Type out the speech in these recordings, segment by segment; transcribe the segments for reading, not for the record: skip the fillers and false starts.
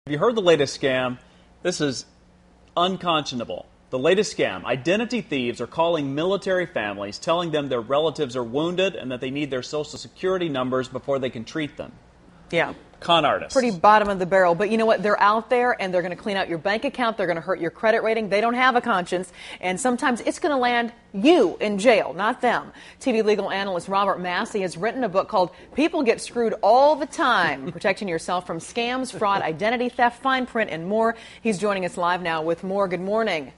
Have you heard the latest scam? This is unconscionable. The latest scam. Identity thieves are calling military families, telling them their relatives are wounded and that they need their Social Security numbers before they can treat them. Yeah. Con artists. Pretty bottom of the barrel. But you know what? They're out there and they're going to clean out your bank account. They're going to hurt your credit rating. They don't have a conscience. And sometimes it's going to land you in jail, not them. TV legal analyst Robert Massey has written a book called People Get Screwed All the Time, Protecting Yourself from Scams, Fraud, Identity Theft, Fine Print, and more. He's joining us live now with more. Good morning.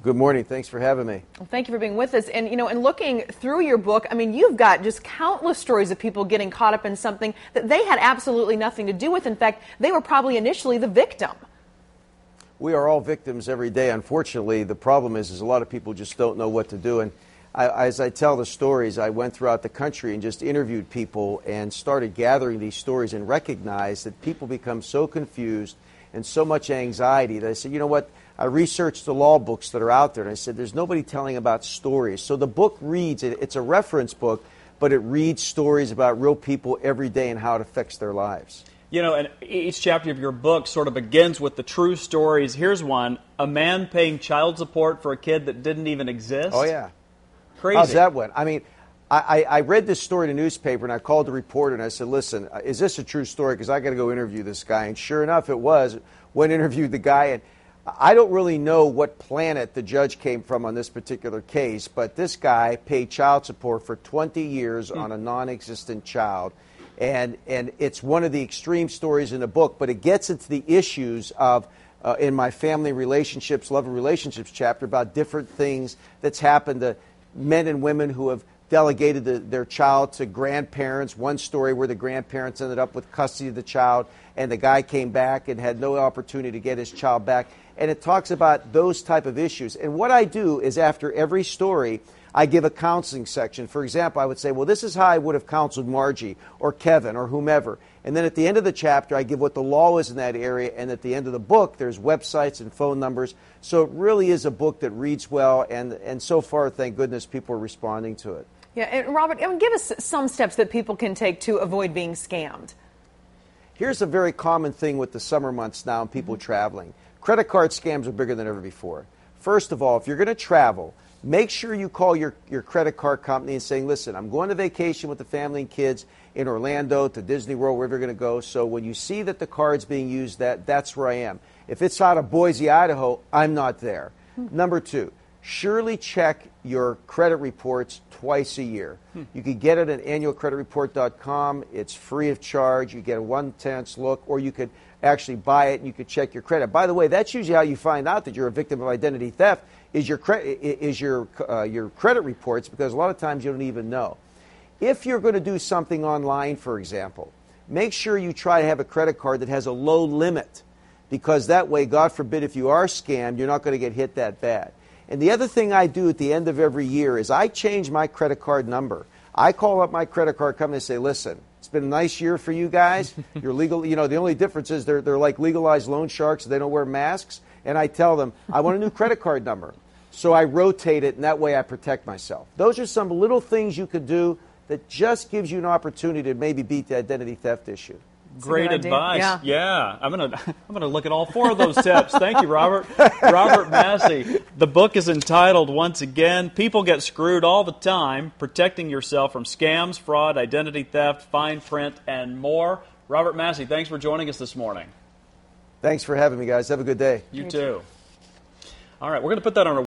Good morning. Thanks for having me. Well, thank you for being with us. And, you know, in looking through your book, I mean, you've got just countless stories of people getting caught up in something that they had absolutely nothing to do with. In fact, they were probably initially the victim. We are all victims every day. Unfortunately, the problem is a lot of people just don't know what to do. And as I tell the stories, I went throughout the country and just interviewed people and started gathering these stories and recognized that people become so confused and so much anxiety that I said, you know what? I researched the law books that are out there, and I said, there's nobody telling about stories. So the book reads, it's a reference book, but it reads stories about real people every day and how it affects their lives. You know, and each chapter of your book sort of begins with the true stories. Here's one, a man paying child support for a kid that didn't even exist. Oh, yeah. Crazy. How's that one? I mean, I read this story in a newspaper, and I called the reporter, and I said, listen, is this a true story? Because I got to go interview this guy. And sure enough, it was. Went and interviewed the guy, and I don't really know what planet the judge came from on this particular case, but this guy paid child support for 20 years on a non-existent child. And it's one of the extreme stories in the book, but it gets into the issues of, in my family relationships, love and relationships chapter, about different things that's happened to men and women who have delegated their child to grandparents. One story where the grandparents ended up with custody of the child, and the guy came back and had no opportunity to get his child back. And it talks about those type of issues. And what I do is after every story, I give a counseling section. For example, I would say, well, this is how I would have counseled Margie or Kevin or whomever. And then at the end of the chapter, I give what the law is in that area. And at the end of the book, there's websites and phone numbers. So it really is a book that reads well. And so far, thank goodness, people are responding to it. Yeah, and Robert, give us some steps that people can take to avoid being scammed. Here's a very common thing with the summer months now and people traveling. Credit card scams are bigger than ever before. First of all, if you're going to travel, make sure you call your credit card company and saying, listen, I'm going to vacation with the family and kids in Orlando, to Disney World, wherever you're going to go. So when you see that the card's being used, that's where I am. If it's out of Boise, Idaho, I'm not there. Number two, surely check your credit reports twice a year. You can get it at annualcreditreport.com. It's free of charge. You get a one-chance look, or you could actually buy it and you could check your credit. By the way, that's usually how you find out that you're a victim of identity theft, is your credit reports, because a lot of times you don't even know. If you're going to do something online, for example, make sure you try to have a credit card that has a low limit, because that way, God forbid, if you are scammed, you're not going to get hit that bad. And the other thing I do at the end of every year is I change my credit card number. I call up my credit card company and say, listen, it's been a nice year for you guys. You're legal. You know, the only difference is they're like legalized loan sharks. They don't wear masks. And I tell them, I want a new credit card number. So I rotate it, and that way I protect myself. Those are some little things you could do that just gives you an opportunity to maybe beat the identity theft issue. Great advice. Yeah. I'm gonna look at all four of those tips. Thank you, Robert. Robert Massey. The book is entitled, once again, People Get Screwed All the Time, Protecting Yourself from Scams, Fraud, Identity Theft, Fine Print, and more. Robert Massey, thanks for joining us this morning. Thanks for having me, guys. Have a good day. You too. All right, we're going to put that on our